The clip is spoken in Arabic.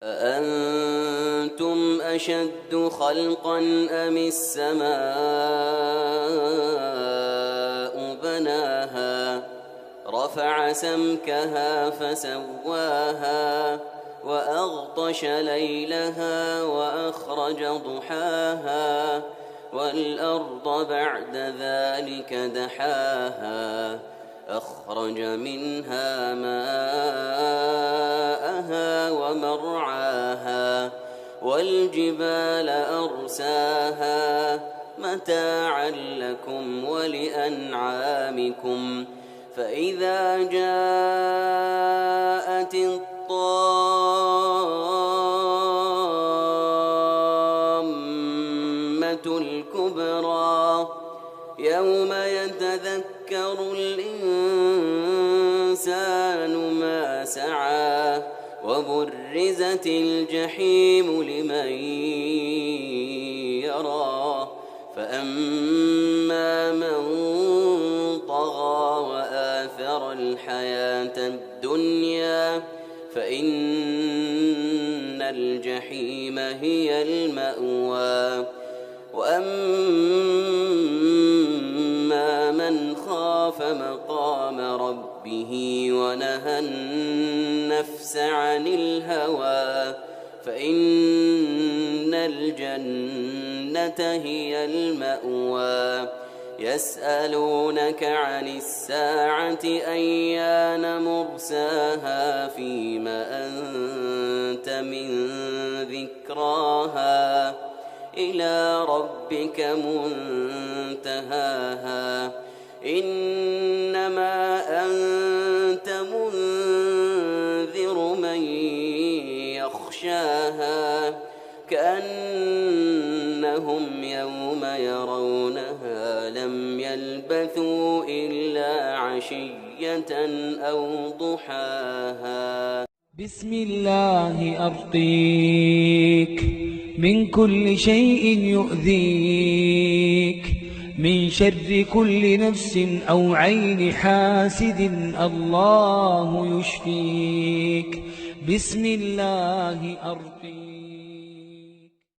أأنتم أشد خلقا أم السماء بناها رفع سمكها فسواها وأغطش ليلها وأخرج ضحاها والأرض بعد ذلك دحاها أخرج منها ماءها ومرعاها والجبال أرساها متاعا لكم ولأنعامكم فإذا جاءت الطامة الكبرى يوم يتذكر الإنسان ما سعى وبرزت الجحيم لمن يرى فأما من طغى وآثر الحياة الدنيا فإن الجحيم هي المأوى وأما من خاف مقام ربه ونهى النفس عن الهوى فإن الجنة هي المأوى يسألونك عن الساعة أيان مرساها فيما أنت من ذكراها إلى ربك منتهاها إنما أنت منذر من يخشاها كأنهم يوم يرونها لم يلبثوا إلا عشية أو ضحاها. بسم الله أرقيك من كل شيء يؤذيك من شر كل نفس أو عين حاسد الله يشفيك. بسم الله أرقيك.